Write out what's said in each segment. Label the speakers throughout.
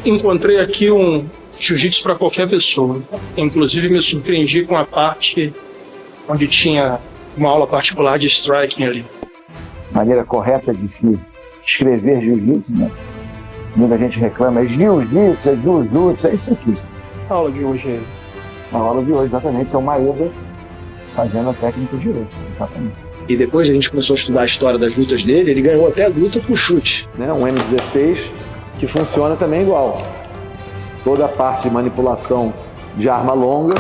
Speaker 1: Encontrei aqui um jiu-jitsu para qualquer pessoa. Inclusive me surpreendi com a parte onde tinha uma aula particular de striking ali.
Speaker 2: Maneira correta de se escrever jiu-jitsu, né? Muita gente reclama, é jiu-jitsu, é isso aqui.
Speaker 1: A aula de hoje é...
Speaker 2: A aula de hoje, exatamente, é o Maeda fazendo a técnica de hoje, exatamente.
Speaker 3: E depois a gente começou a estudar a história das lutas dele, ele ganhou até a luta com chute.
Speaker 2: Né? Um M16 que funciona também igual. Toda a parte de manipulação de arma longa.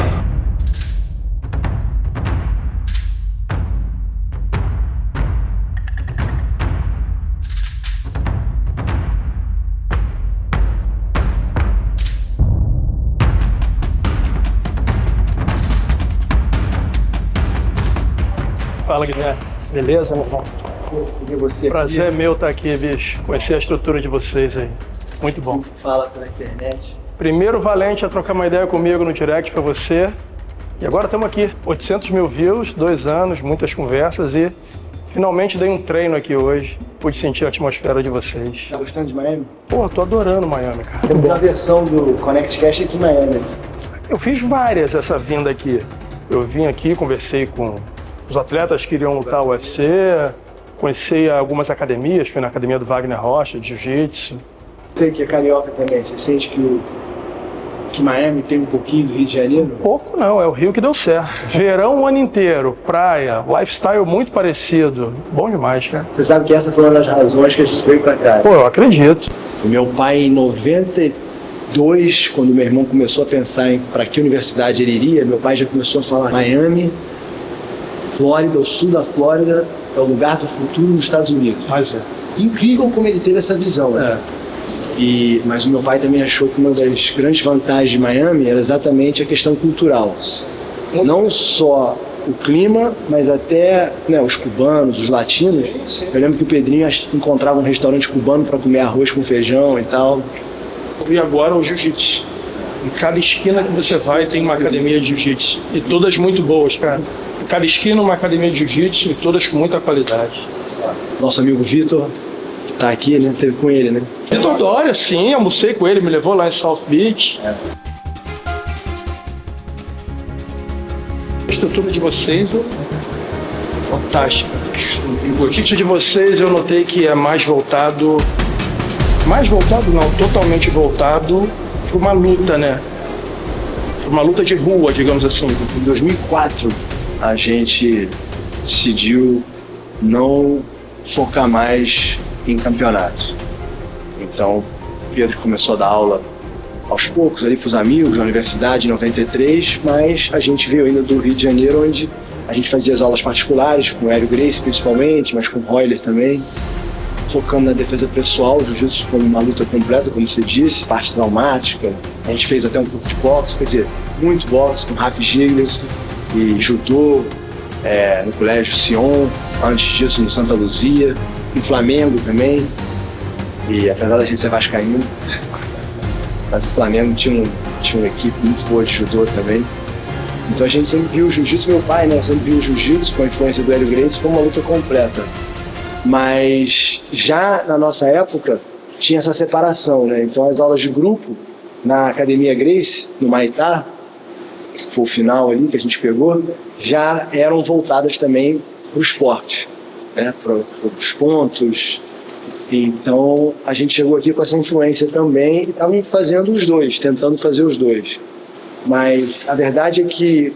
Speaker 1: Fala, Guilherme. Beleza, meu irmão?
Speaker 3: E você?
Speaker 1: Prazer é meu estar aqui, bicho. Conhecer a estrutura de vocês aí. Muito bom.
Speaker 3: Você fala pela internet.
Speaker 1: Primeiro valente a trocar uma ideia comigo no direct foi você. E agora estamos aqui. 800 mil views, 2 anos, muitas conversas e finalmente dei um treino aqui hoje. Pude sentir a atmosfera de vocês.
Speaker 3: Tá gostando de Miami?
Speaker 1: Pô, tô adorando Miami, cara.
Speaker 3: Tem uma versão do Connect Cash aqui em Miami.
Speaker 1: Eu fiz várias essa vinda aqui. Eu vim aqui, conversei com os atletas que iriam lutar o UFC, conheci algumas academias, fui na academia do Wagner Rocha, de jiu-jitsu.
Speaker 3: Você que é carioca também, você sente que Miami tem um pouquinho do Rio de Janeiro?
Speaker 1: Pouco não, é o Rio que deu certo. Verão o ano inteiro, praia, lifestyle muito parecido. Bom demais, cara.
Speaker 3: Você sabe que essa foi uma das razões que a gente veio pra cá.
Speaker 1: Pô, eu acredito.
Speaker 3: O meu pai, em 92, quando meu irmão começou a pensar em para que universidade ele iria, meu pai já começou a falar: Miami, Flórida, o sul da Flórida, é o lugar do futuro nos Estados Unidos.
Speaker 1: Mas é.
Speaker 3: Incrível como ele teve essa visão, né? Mas o meu pai também achou que uma das grandes vantagens de Miami era exatamente a questão cultural. Não só o clima, mas até os cubanos, os latinos. Eu lembro que o Pedrinho encontrava um restaurante cubano para comer arroz com feijão e tal.
Speaker 1: E agora o jiu-jitsu. Em cada esquina que você vai tem uma academia de jiu-jitsu. E todas muito boas, cara. Em cada esquina uma academia de jiu-jitsu e todas com muita qualidade.
Speaker 3: Nosso amigo Vitor, que tá aqui, né? Teve com ele, né?
Speaker 1: Vitor Dória, sim, almocei com ele, me levou lá em South Beach. A estrutura de vocês é fantástica. O jiu-jitsu de vocês eu notei que é mais voltado não, totalmente voltado para uma luta, né? Para uma luta de rua, digamos assim.
Speaker 3: Em 2004, a gente decidiu não focar mais em campeonato. Então, o Pedro começou a dar aula aos poucos ali para os amigos na universidade em 93, mas a gente veio ainda do Rio de Janeiro, onde a gente fazia as aulas particulares, com o Hélio Gracie principalmente, mas com o Royler também, focando na defesa pessoal, o jiu-jitsu como uma luta completa, como você disse, parte traumática. A gente fez até um pouco de boxe, quer dizer, muito boxe, com Raf Gigler e judô, no Colégio Sion, antes disso no Santa Luzia, no Flamengo também. E apesar da gente ser vascaíno, mas o Flamengo tinha uma equipe muito boa de judô também. Então a gente sempre viu o jiu-jitsu, meu pai, né, sempre viu o jiu-jitsu com a influência do Hélio Gracie como uma luta completa. Mas já na nossa época tinha essa separação, né? Então as aulas de grupo na Academia Gracie, no Maitá, que foi o final ali que a gente pegou, já eram voltadas também para o esporte, né? Para os pontos. Então a gente chegou aqui com essa influência também e estava fazendo os dois, tentando fazer os dois. Mas a verdade é que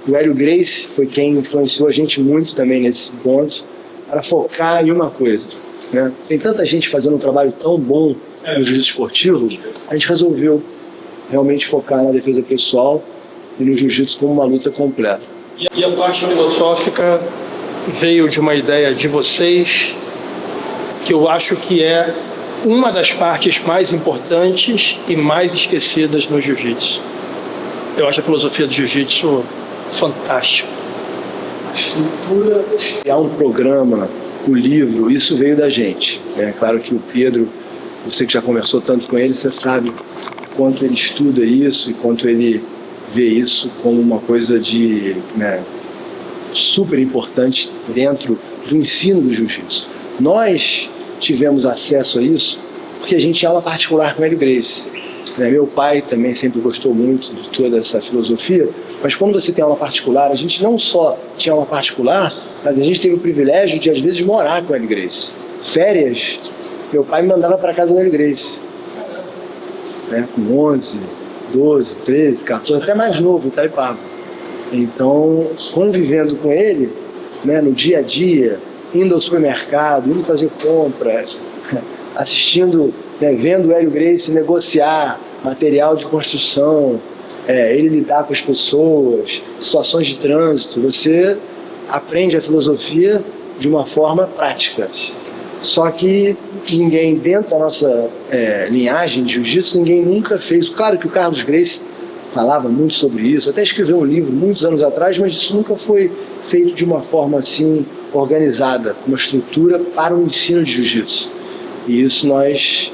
Speaker 3: o Hélio Gracie foi quem influenciou a gente muito também nesse ponto, para focar em uma coisa, né? Tem tanta gente fazendo um trabalho tão bom no jiu-jitsu esportivo, a gente resolveu realmente focar na defesa pessoal e no jiu-jitsu como uma luta completa.
Speaker 1: E a parte filosófica veio de uma ideia de vocês, que eu acho que é uma das partes mais importantes e mais esquecidas no jiu-jitsu. Eu acho a filosofia do jiu-jitsu fantástica.
Speaker 3: A estrutura, criar um programa, o livro, isso veio da gente. É claro que o Pedro, você que já conversou tanto com ele, você sabe quanto ele estuda isso e quanto ele vê isso como uma coisa de, super importante dentro do ensino do jiu-jitsu. Nós tivemos acesso a isso porque a gente tinha aula particular com o Hélio Gracie. Meu pai também sempre gostou muito de toda essa filosofia, mas quando você tem aula particular, a gente não só tinha aula particular, mas a gente teve o privilégio de, às vezes, morar com o Hélio Gracie. Férias, meu pai me mandava para casa do Hélio Gracie, com 11, 12, 13, 14, até mais novo, em Itaipava. Então, convivendo com ele, no dia a dia, indo ao supermercado, indo fazer compras, assistindo, vendo o Hélio Gracie negociar material de construção, ele lidar com as pessoas, situações de trânsito, você aprende a filosofia de uma forma prática. Só que ninguém, dentro da nossa linhagem de jiu-jitsu, ninguém nunca fez. Claro que o Carlos Gracie falava muito sobre isso, até escreveu um livro muitos anos atrás, mas isso nunca foi feito de uma forma assim organizada, com uma estrutura para o ensino de jiu-jitsu. E isso nós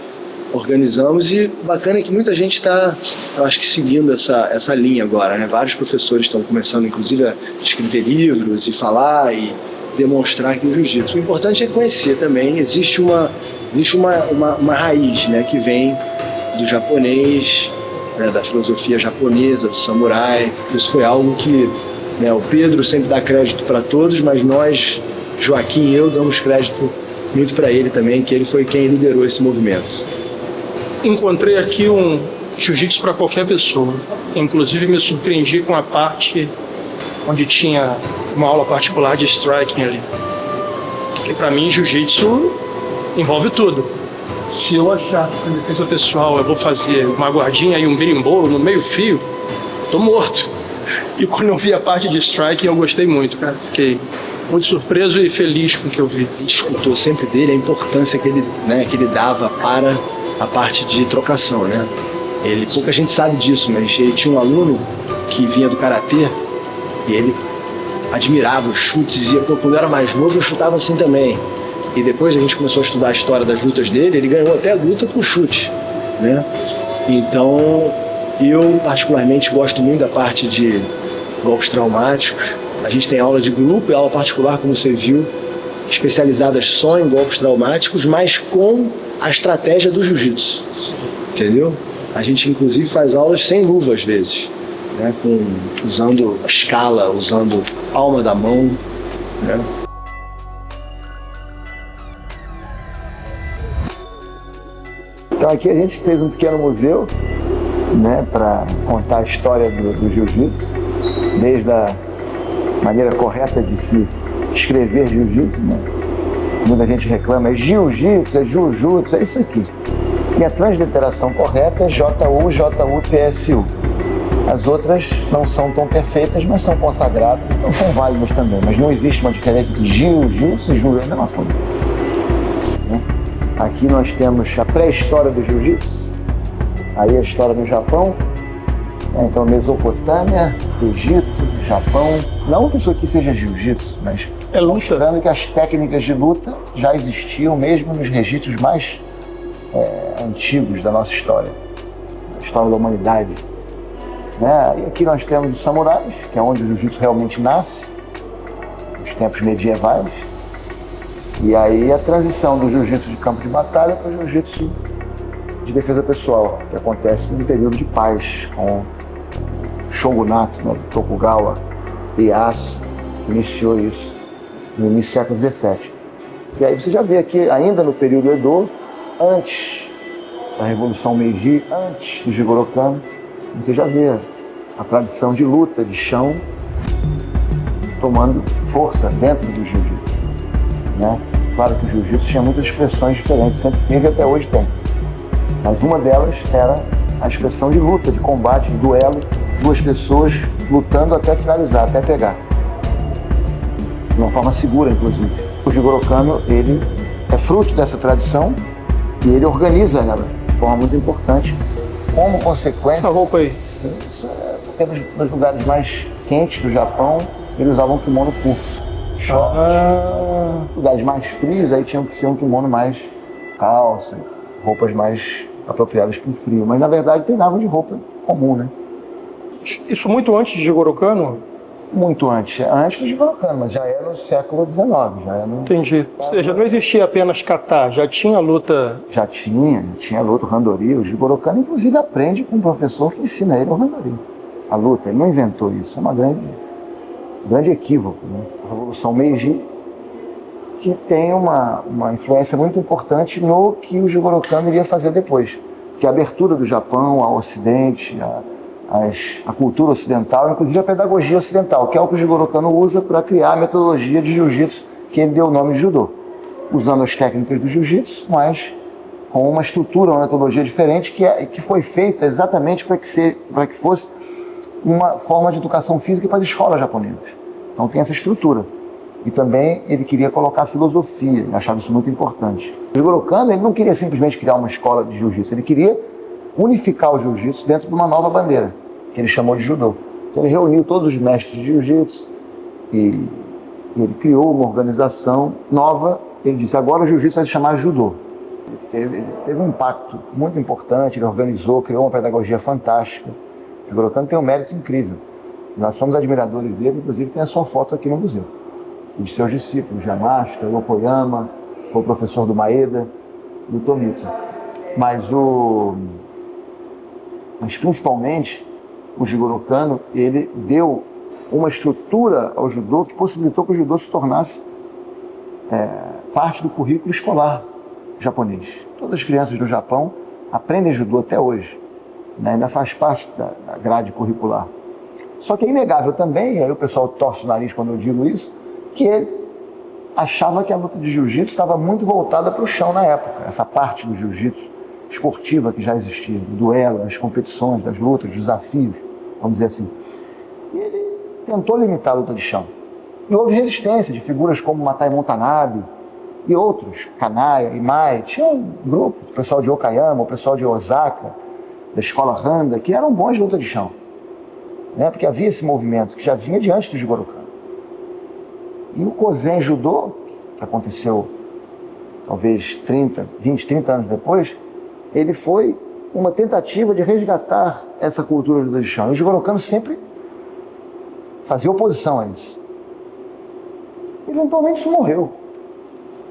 Speaker 3: organizamos, e bacana é que muita gente está, eu acho que, seguindo essa linha agora, Vários professores estão começando, inclusive, a escrever livros e falar e demonstrar que o jiu-jitsu. O importante é conhecer também. Existe uma raiz, que vem do japonês, da filosofia japonesa, do samurai. Isso foi algo que o Pedro sempre dá crédito para todos, mas nós, Joaquim e eu, damos crédito muito para ele também, que ele foi quem liderou esse movimento.
Speaker 1: Encontrei aqui um jiu-jitsu para qualquer pessoa. Inclusive me surpreendi com a parte onde tinha uma aula particular de striking ali. Porque para mim jiu-jitsu envolve tudo. Se eu achar que na defesa pessoal eu vou fazer uma guardinha e um berimbolo no meio fio, tô morto. E quando eu vi a parte de striking eu gostei muito, cara. Fiquei muito surpreso e feliz com o que eu vi.
Speaker 3: A gente escutou sempre dele a importância que ele dava para a parte de trocação, pouca gente sabe disso, mas ele tinha um aluno que vinha do karatê e ele admirava os chutes e quando eu era mais novo eu chutava assim também. E depois a gente começou a estudar a história das lutas dele, ele ganhou até a luta com chute, Então, eu particularmente gosto muito da parte de golpes traumáticos. A gente tem aula de grupo e aula particular, como você viu, especializadas só em golpes traumáticos, mas com a estratégia do jiu-jitsu, entendeu? A gente, inclusive, faz aulas sem luva, às vezes, usando a escala, usando a palma da mão,
Speaker 2: Então aqui a gente fez um pequeno museu, para contar a história do jiu-jitsu, desde a maneira correta de se escrever jiu-jitsu, Muita gente reclama, é jiu-jitsu, é jujutsu, é isso aqui. E a transliteração correta é J-U, J-U, T-S-U. As outras não são tão perfeitas, mas são consagradas, então são válidas também. Mas não existe uma diferença entre jiu-jitsu e jiu-jitsu, é a mesma coisa. Aqui nós temos a pré-história do jiu-jitsu, aí a história do Japão, então Mesopotâmia, Egito, Japão. Não que isso aqui seja jiu-jitsu, mas mostrando que as técnicas de luta já existiam mesmo nos registros mais antigos da nossa história, da história da humanidade. E aqui nós temos os samurais, que é onde o jiu-jitsu realmente nasce, nos tempos medievais. E aí a transição do jiu-jitsu de campo de batalha para o jiu-jitsu de defesa pessoal, que acontece no período de paz, com o shogunato, do Tokugawa Ieyasu, iniciou isso no início do século XVII. E aí você já vê aqui, ainda no período Edo, antes da Revolução Meiji, antes do Jigoro Kano, você já vê a tradição de luta, de chão, tomando força dentro do jiu-jitsu. Claro que o jiu-jitsu tinha muitas expressões diferentes, sempre teve e até hoje tem. Mas uma delas era a expressão de luta, de combate, de duelo, duas pessoas lutando até finalizar, até pegar. De uma forma segura, inclusive. O Jigoro Kano, ele é fruto dessa tradição e ele organiza ela de forma muito importante. Como consequência...
Speaker 1: Essa roupa aí?
Speaker 2: Isso é porque nos lugares mais quentes do Japão, eles usavam kimono curto. Lugares mais frios, aí tinham que ser um kimono mais calça, roupas mais apropriadas para o frio. Mas, na verdade, treinavam de roupa comum,
Speaker 1: Isso muito antes de Jigoro Kano?
Speaker 2: muito antes do Jigoro Kano, mas já é no século XIX. Já é no...
Speaker 1: Entendi. Ou seja, não existia apenas kata, já tinha luta...
Speaker 2: Já tinha luta, o Randori. O Jigoro Kano, inclusive, aprende com um professor que ensina ele o Randori. A luta, ele não inventou isso, é uma grande equívoco. Né? A Revolução Meiji, que tem uma influência muito importante no que o Jigoro Kano iria fazer depois, que é a abertura do Japão ao Ocidente, a cultura ocidental, inclusive a pedagogia ocidental, que é o que o Jigoro Kano usa para criar a metodologia de jiu-jitsu, que ele deu o nome de judô, usando as técnicas do jiu-jitsu, mas com uma estrutura, uma metodologia diferente, que foi feita exatamente para que fosse uma forma de educação física para as escolas japonesas. Então tem essa estrutura. E também ele queria colocar filosofia, ele achava isso muito importante. O Jigoro Kano, ele não queria simplesmente criar uma escola de jiu-jitsu, ele queria unificar o jiu-jitsu dentro de uma nova bandeira, que ele chamou de judô. Então ele reuniu todos os mestres de jiu-jitsu e ele criou uma organização nova. Ele disse, agora o jiu-jitsu vai se chamar judô. Ele teve um impacto muito importante, ele organizou, criou uma pedagogia fantástica. O Jigoro Kano tem um mérito incrível. Nós somos admiradores dele, inclusive tem a sua foto aqui no museu. E de seus discípulos, Yamashita, Yokoyama, foi o professor do Maeda, do Tomita. Mas principalmente, o Jigoro Kano, ele deu uma estrutura ao judô que possibilitou que o judô se tornasse parte do currículo escolar japonês. Todas as crianças do Japão aprendem judô até hoje, né? Ainda faz parte da grade curricular. Só que é inegável também, e aí o pessoal torce o nariz quando eu digo isso, que ele achava que a luta de jiu-jitsu estava muito voltada para o chão na época, essa parte do jiu-jitsu esportiva que já existia, do duelo, das competições, das lutas, dos desafios, vamos dizer assim. E ele tentou limitar a luta de chão. E houve resistência de figuras como Matai Montanabe e outros, Kanaya, Imai. Tinha um grupo, o pessoal de Okayama, o pessoal de Osaka, da escola Handa, que eram bons de luta de chão. Né? Porque havia esse movimento que já vinha de antes do Jigoro Kano. E o Kozen Judô, que aconteceu talvez 20, 30 anos depois, ele foi uma tentativa de resgatar essa cultura do judô de chão. E o Jigoro Kano sempre fazia oposição a isso. Eventualmente isso morreu,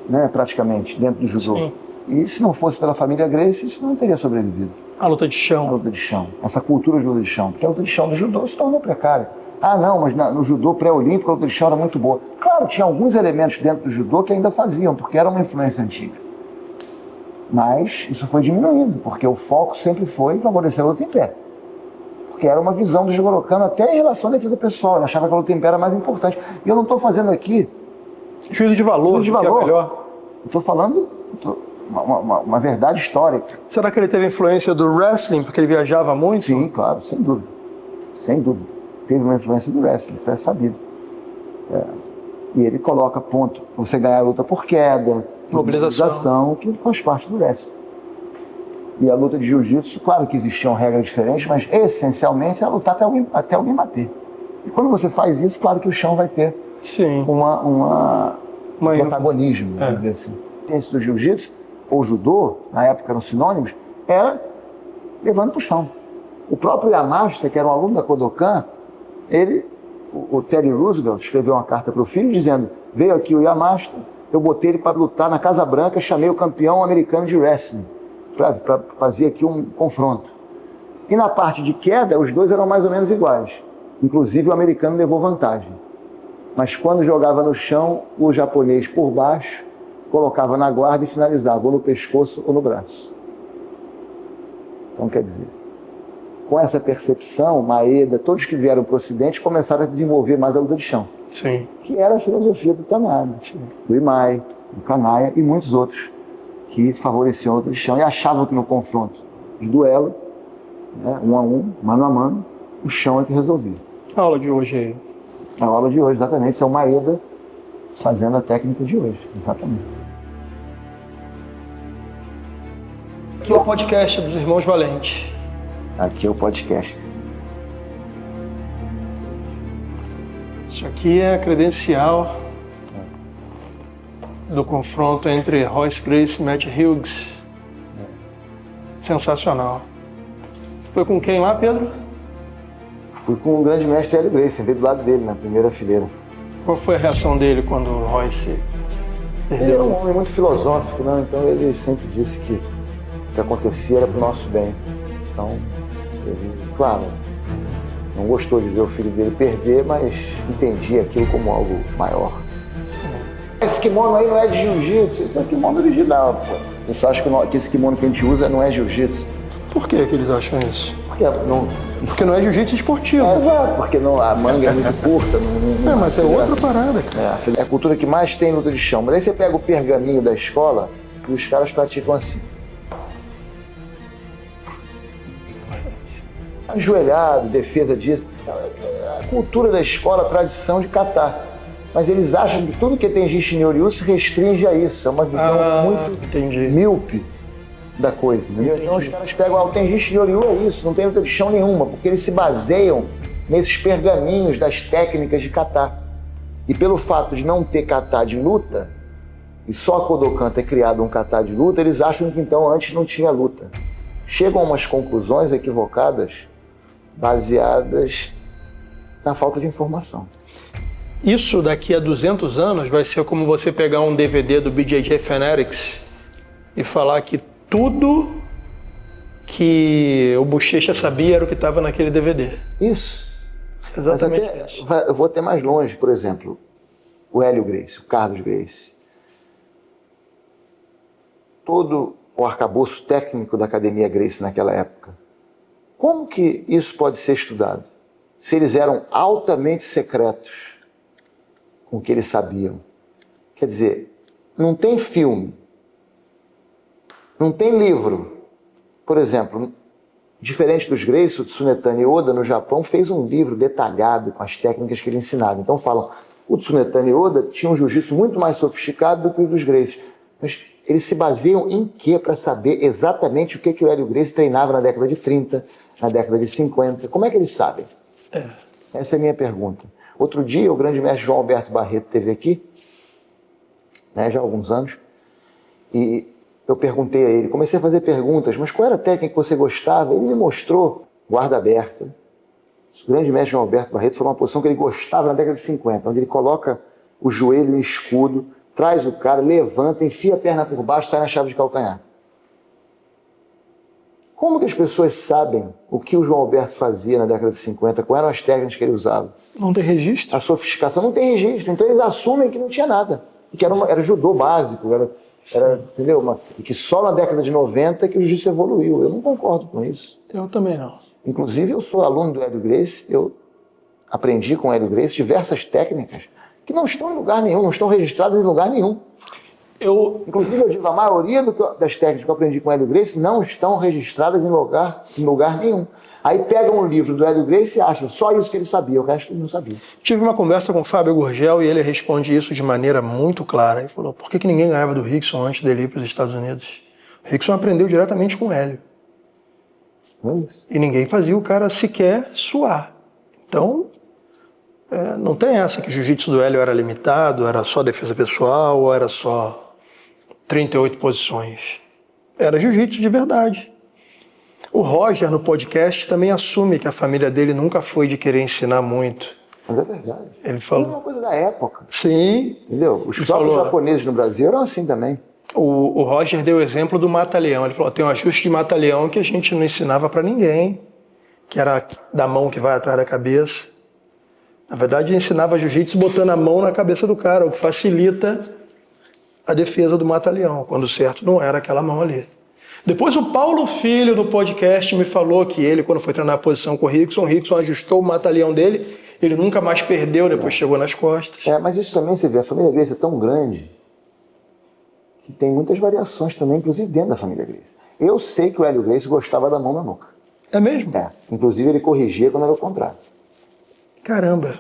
Speaker 2: né, praticamente, dentro do judô.
Speaker 1: Sim.
Speaker 2: E se não fosse pela família Gracie, isso não teria sobrevivido.
Speaker 1: A luta de chão.
Speaker 2: A luta de chão, essa cultura de luta de chão. Porque a luta de chão do judô se tornou precária. Ah, não, mas no judô pré-olímpico a luta de chão era muito boa. Claro, tinha alguns elementos dentro do judô que ainda faziam, porque era uma influência antiga. Mas isso foi diminuindo, porque o foco sempre foi favorecer a luta em pé. Porque era uma visão do Jigoro Kano até em relação à defesa pessoal. Ele achava que a luta em pé era mais importante. E eu não estou fazendo aqui
Speaker 1: juízo de valor,
Speaker 2: que é melhor. Eu estou falando uma verdade histórica.
Speaker 1: Será que ele teve influência do wrestling, porque ele viajava muito?
Speaker 2: Sim, claro, sem dúvida. Sem dúvida. Teve uma influência do wrestling, isso é sabido. E ele coloca ponto, você ganhar a luta por queda, mobilização, que faz parte do wrestling. E a luta de jiu-jitsu, claro que existiam regras diferentes, mas essencialmente é lutar até alguém bater. E quando você faz isso, claro que o chão vai ter um protagonismo, vamos dizer assim. A ciência do jiu-jitsu, ou judô, na época eram sinônimos, era levando para o chão. O próprio Yamashita, que era um aluno da Kodokan, o Teddy Roosevelt escreveu uma carta para o filho dizendo: veio aqui o Yamashita, eu botei ele para lutar na Casa Branca, chamei o campeão americano de wrestling, para fazer aqui um confronto. E na parte de queda, os dois eram mais ou menos iguais. Inclusive o americano levou vantagem. Mas quando jogava no chão, o japonês por baixo, colocava na guarda e finalizava, ou no pescoço ou no braço. Então, quer dizer, com essa percepção, Maeda, todos que vieram para o Ocidente começaram a desenvolver mais a luta de chão.
Speaker 1: Sim.
Speaker 2: Que era a filosofia do Tanabe, do Imai, do Kanaya e muitos outros que favoreciam a luta de chão e achavam que no confronto de duelo, né, 1 a 1, mano a mano, o chão é que resolvia.
Speaker 1: A aula de hoje aí.
Speaker 2: A aula de hoje, exatamente, isso é o Maeda fazendo a técnica de hoje, exatamente.
Speaker 1: Aqui é o podcast dos Irmãos Valentes.
Speaker 2: Aqui é o podcast.
Speaker 1: Isso aqui é a credencial do confronto entre Royce Gracie e Matt Hughes. Sensacional. Você foi com quem lá, Pedro?
Speaker 2: Fui com o grande mestre Hélio Gracie, sentei do lado dele, na primeira fileira.
Speaker 1: Qual foi a reação dele quando o Royce perdeu?
Speaker 2: Ele era um homem muito filosófico, né? Então ele sempre disse que o que acontecia era para o nosso bem. Então, ele, claro, não gostou de ver o filho dele perder, mas entendia aquilo como algo maior. Esse kimono aí não é de jiu-jitsu, esse é o kimono original, pô. Eles acham que esse kimono que a gente usa não é jiu-jitsu.
Speaker 1: Por que eles acham isso?
Speaker 2: Porque
Speaker 1: não é jiu-jitsu esportivo.
Speaker 2: Exato, porque a manga é muito curta.
Speaker 1: Mas é outra parada, cara.
Speaker 2: É a cultura que mais tem luta de chão. Mas aí você pega o pergaminho da escola e os caras praticam assim. Ajoelhado, defesa disso. A cultura da escola, a tradição de catar. Mas eles acham que tudo que tem Tenjin Shinryu se restringe a isso. É uma visão muito míope da coisa. Então os caras pegam, o Tenjin Shinryu é isso, não tem luta de chão nenhuma, porque eles se baseiam nesses pergaminhos das técnicas de kata. E pelo fato de não ter kata de luta, e só a Kodokan ter criado um kata de luta, eles acham que então antes não tinha luta. Chegam a umas conclusões equivocadas, baseadas na falta de informação.
Speaker 1: Isso daqui a 200 anos vai ser como você pegar um DVD do BJJ Fanatics e falar que tudo que o Bochecha sabia era o que estava naquele DVD.
Speaker 2: Isso.
Speaker 1: Exatamente isso.
Speaker 2: Eu vou até mais longe, por exemplo, o Hélio Gracie, o Carlos Gracie. Todo o arcabouço técnico da Academia Gracie naquela época. Como que isso pode ser estudado? Se eles eram altamente secretos com o que eles sabiam. Quer dizer, não tem filme, não tem livro. Por exemplo, diferente dos Gracie, o Tsunetani Oda, no Japão, fez um livro detalhado com as técnicas que ele ensinava. Então falam, o Tsunetani Oda tinha um jiu-jitsu muito mais sofisticado do que o dos Gracie. Mas eles se baseiam em quê para saber exatamente o que o Hélio Gracie treinava na década de 30, na década de 50? Como é que eles sabem? Essa é a minha pergunta. Outro dia, o grande mestre João Alberto Barreto esteve aqui, né, já há alguns anos, e eu perguntei a ele, comecei a fazer perguntas, mas qual era a técnica que você gostava? Ele me mostrou guarda aberta. O grande mestre João Alberto Barreto foi uma posição que ele gostava na década de 50, onde ele coloca o joelho em escudo, traz o cara, levanta, enfia a perna por baixo, sai na chave de calcanhar. Como que as pessoas sabem o que o João Alberto fazia na década de 50? Quais eram as técnicas que ele usava?
Speaker 1: Não tem registro?
Speaker 2: A sofisticação não tem registro. Então eles assumem que não tinha nada. E que era judô básico, entendeu? E que só na década de 90 que o jiu-jitsu evoluiu. Eu não concordo com isso.
Speaker 1: Eu também não.
Speaker 2: Inclusive, eu sou aluno do Hélio Gracie, eu aprendi com o Hélio Gracie diversas técnicas que não estão em lugar nenhum, não estão registradas em lugar nenhum. Inclusive, eu digo, a maioria das técnicas que eu aprendi com o Hélio Gracie não estão registradas em lugar nenhum. Aí pegam o livro do Hélio Gracie e acham só isso que ele sabia, o resto ele não sabia.
Speaker 1: Tive uma conversa com o Fábio Gurgel e ele responde isso de maneira muito clara. Ele falou, por que ninguém ganhava do Rickson antes dele ir para os Estados Unidos? O Rickson aprendeu diretamente com o Hélio. E ninguém fazia o cara sequer suar. Então, não tem essa que o jiu-jitsu do Hélio era limitado, era só defesa pessoal, ou era só 38 posições. Era jiu-jitsu de verdade. O Roger, no podcast, também assume que a família dele nunca foi de querer ensinar muito.
Speaker 2: Mas é verdade.
Speaker 1: Ele falou...
Speaker 2: É uma coisa da época.
Speaker 1: Sim.
Speaker 2: Entendeu? Os próprios japoneses no Brasil eram assim também.
Speaker 1: O Roger deu o exemplo do mata-leão. Ele falou, tem um ajuste de mata-leão que a gente não ensinava para ninguém, que era da mão que vai atrás da cabeça. Na verdade, ensinava jiu-jitsu botando a mão na cabeça do cara, o que facilita a defesa do mata-leão, quando o certo não era aquela mão ali. Depois o Paulo Filho, no podcast, me falou que ele, quando foi treinar a posição com o Rickson ajustou o mata-leão dele, ele nunca mais perdeu, depois chegou nas costas.
Speaker 2: Mas isso também você vê, a família Gracie é tão grande que tem muitas variações também, inclusive dentro da família Gracie. Eu sei que o Hélio Gracie gostava da mão na nuca.
Speaker 1: É mesmo?
Speaker 2: Inclusive ele corrigia quando era o contrário.
Speaker 1: Caramba.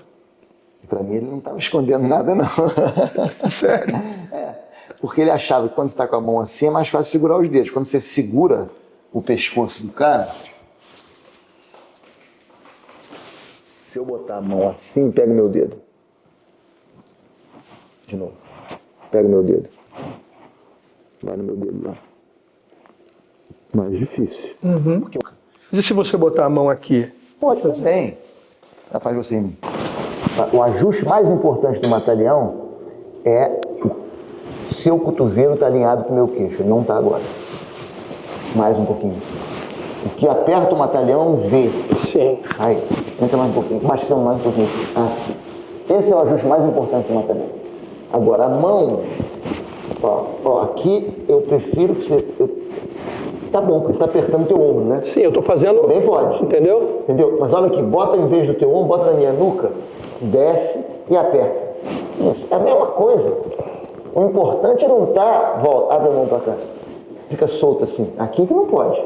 Speaker 2: E pra mim ele não estava escondendo nada, não.
Speaker 1: Sério?
Speaker 2: Porque ele achava que quando você está com a mão assim é mais fácil segurar os dedos. Quando você segura o pescoço do cara, se eu botar a mão assim, pega o meu dedo. De novo. Pega o meu dedo. Vai no meu dedo lá. Mais difícil.
Speaker 1: E se você botar a mão aqui?
Speaker 2: Pode também. Faz você em mim. O ajuste mais importante do mataleão é o seu cotovelo está alinhado com o meu queixo. Ele não está agora. Mais um pouquinho. O que aperta o mataleão vê.
Speaker 1: Sim.
Speaker 2: Aí, entra mais um pouquinho. Bastando mais um pouquinho. Aqui. Esse é o ajuste mais importante do mataleão. Agora, a mão, aqui eu prefiro que você... Tá bom, porque você está apertando o teu ombro, né?
Speaker 1: Sim, eu estou fazendo...
Speaker 2: Também pode.
Speaker 1: Entendeu?
Speaker 2: Mas olha aqui, bota em vez do teu ombro, bota na minha nuca, desce e aperta. Isso, é a mesma coisa. O importante é não estar... Volta, abre a mão para cá. Fica solto assim. Aqui que não pode.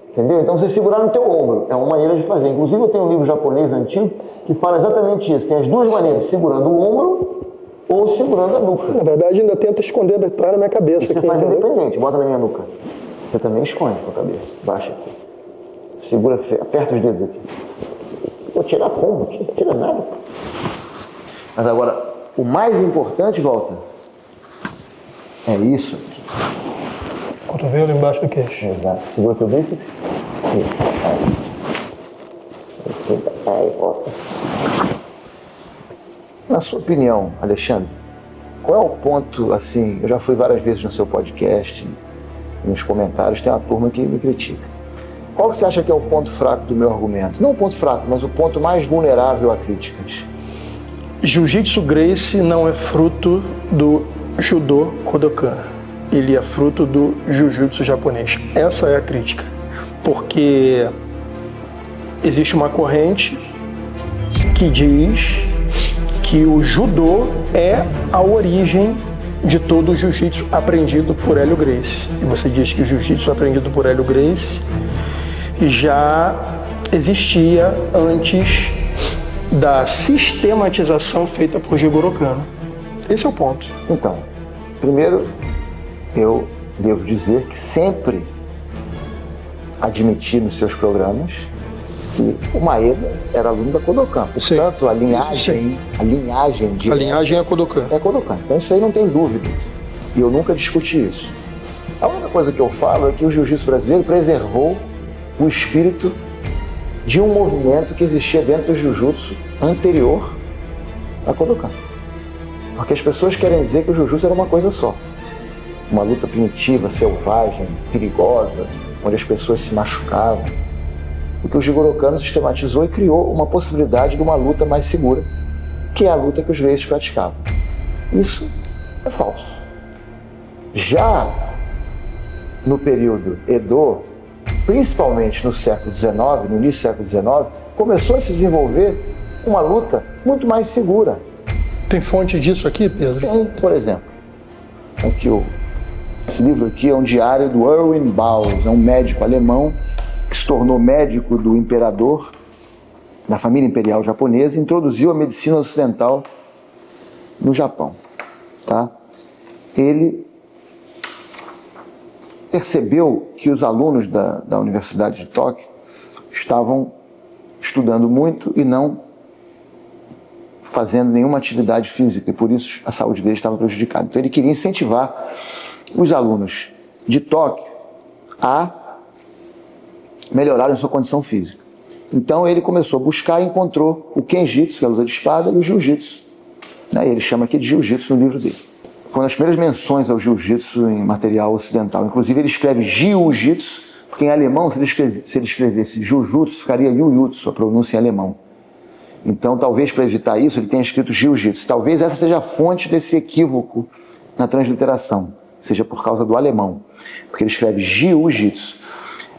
Speaker 2: Entendeu? Então você segurar no teu ombro. É uma maneira de fazer. Inclusive eu tenho um livro japonês antigo que fala exatamente isso. Tem as duas maneiras, segurando o ombro ou segurando a nuca.
Speaker 1: Na verdade, ainda tenta esconder atrás da minha cabeça.
Speaker 2: Você faz independente, bota na minha nuca. Você também esconde com a cabeça. Baixa aqui. Segura, aperta os dedos aqui. Vou tirar como? Não tira nada. Mas agora, o mais importante, Walter, é isso aqui.
Speaker 1: Cotovelo embaixo do queixo.
Speaker 2: Exato. Segura o teu bíceps. Aí, volta. Na sua opinião, Alexandre, qual é o ponto, assim, eu já fui várias vezes no seu podcast, nos comentários, tem uma turma que me critica. Qual que você acha que é o ponto fraco do meu argumento? Não o ponto fraco, mas o ponto mais vulnerável a críticas.
Speaker 1: Jiu-Jitsu Gracie não é fruto do Judô Kodokan. Ele é fruto do Jiu-Jitsu japonês. Essa é a crítica. Porque existe uma corrente que diz que o Judô é a origem de todo o Jiu-Jitsu aprendido por Hélio Gracie. E você diz que o Jiu-Jitsu aprendido por Hélio Gracie já existia antes da sistematização feita por Jigoro Kano. Esse é o ponto.
Speaker 2: Então, primeiro, eu devo dizer que sempre admiti nos seus programas que o Maeda era aluno da Kodokan. Portanto, a linhagem
Speaker 1: é Kodokan.
Speaker 2: É Kodokan. Então isso aí não tem dúvida. E eu nunca discuti isso. A única coisa que eu falo é que o jiu-jitsu brasileiro preservou o espírito de um movimento que existia dentro do jiu-jitsu anterior a Kodokan. Porque as pessoas querem dizer que o jiu-jitsu era uma coisa só. Uma luta primitiva, selvagem, perigosa, onde as pessoas se machucavam. E que o Jigoro Kano sistematizou e criou uma possibilidade de uma luta mais segura, que é a luta que os reis praticavam. Isso é falso. Já no período Edo, principalmente no século XIX, no início do século XIX, começou a se desenvolver uma luta muito mais segura.
Speaker 1: Tem fonte disso aqui, Pedro?
Speaker 2: Tem, por exemplo. Aqui, esse livro aqui é um diário do Erwin Baus, é um médico alemão que se tornou médico do imperador, da família imperial japonesa, e introduziu a medicina ocidental no Japão. Tá? Ele percebeu que os alunos da Universidade de Tóquio estavam estudando muito e não fazendo nenhuma atividade física, e por isso a saúde deles estava prejudicada. Então ele queria incentivar os alunos de Tóquio a melhorarem sua condição física. Então ele começou a buscar e encontrou o Kenjitsu, que é a luta de espada, e o Jiu-Jitsu. Ele chama aqui de Jiu-Jitsu no livro dele. Foi uma das primeiras menções ao Jiu-Jitsu em material ocidental. Inclusive ele escreve Jiu-Jitsu, porque em alemão, se ele escrevesse Jiu-Jitsu, ficaria Yu-Jutsu, a pronúncia em alemão. Então, talvez para evitar isso, ele tenha escrito Jiu-Jitsu. Talvez essa seja a fonte desse equívoco na transliteração, seja por causa do alemão, porque ele escreve Jiu-Jitsu.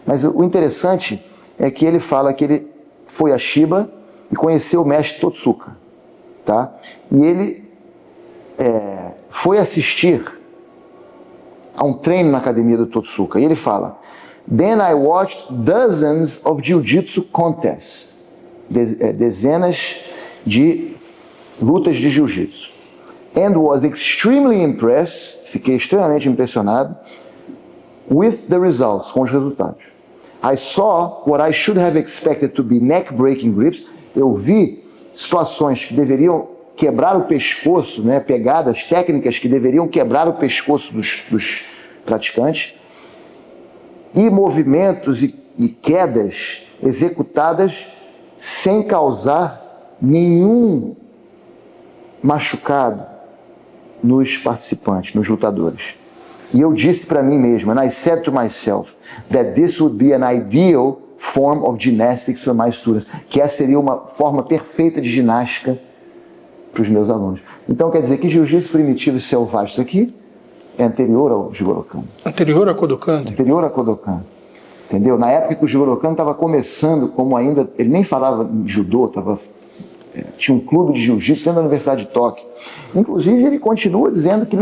Speaker 2: Mas o interessante é que ele fala que ele foi a Shiba e conheceu o mestre Totsuka. Tá? E ele foi assistir a um treino na academia do Totsuka. E ele fala: Then I watched dozens of jiu-jitsu contests. Dezenas de lutas de jiu-jitsu. And was extremely impressed, fiquei extremamente impressionado, with the results, com os resultados. I saw what I should have expected to be neck-breaking grips. Eu vi situações que deveriam quebrar o pescoço, né, pegadas técnicas que deveriam quebrar o pescoço dos praticantes, e movimentos e quedas executadas sem causar nenhum machucado nos participantes, nos lutadores. E eu disse para mim mesmo, and I said to myself, that this would be an ideal form of gymnastics for my students, que essa seria uma forma perfeita de ginástica para os meus alunos. Então quer dizer que jiu-jitsu primitivo e selvagem, isso aqui é anterior ao Jigoro Kano.
Speaker 1: Anterior a Kodokan.
Speaker 2: Anterior a Kodokan. Entendeu? Na época que o Jigoro Kano estava começando, como ainda, ele nem falava em judô, tinha um clube de jiu-jitsu dentro da Universidade de Tóquio. Inclusive ele continua dizendo que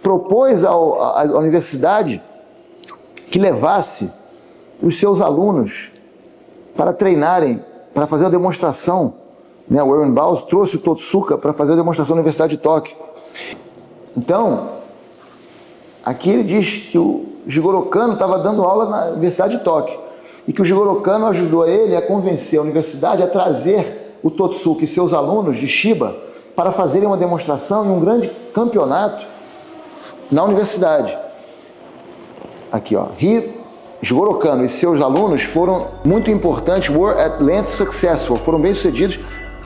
Speaker 2: propôs à universidade que levasse os seus alunos para treinarem, para fazer uma demonstração. O Aaron Baus trouxe o Totsuka para fazer a demonstração na Universidade de Tóquio. Então, aqui ele diz que o Jigoro Kano estava dando aula na Universidade de Tóquio e que o Jigoro Kano ajudou ele a convencer a universidade a trazer o Totsuka e seus alunos de Shiba para fazerem uma demonstração em um grande campeonato na universidade. Aqui, ó. Jigoro Kano e seus alunos foram muito importantes, were at length successful, foram bem-sucedidos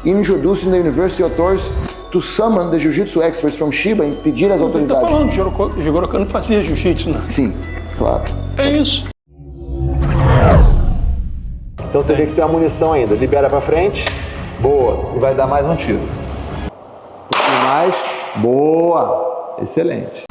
Speaker 2: in introducing the university authorities to summon the jiu-jitsu experts from Shiba, e pedir às autoridades.
Speaker 1: Você está falando que o Jigoro Kano fazia jiu-jitsu, né?
Speaker 2: Sim, claro.
Speaker 1: É isso.
Speaker 4: Então você vê que você tem uma munição ainda. Libera pra frente. Boa. E vai dar mais um tiro. Um pouquinho mais. Boa. Excelente.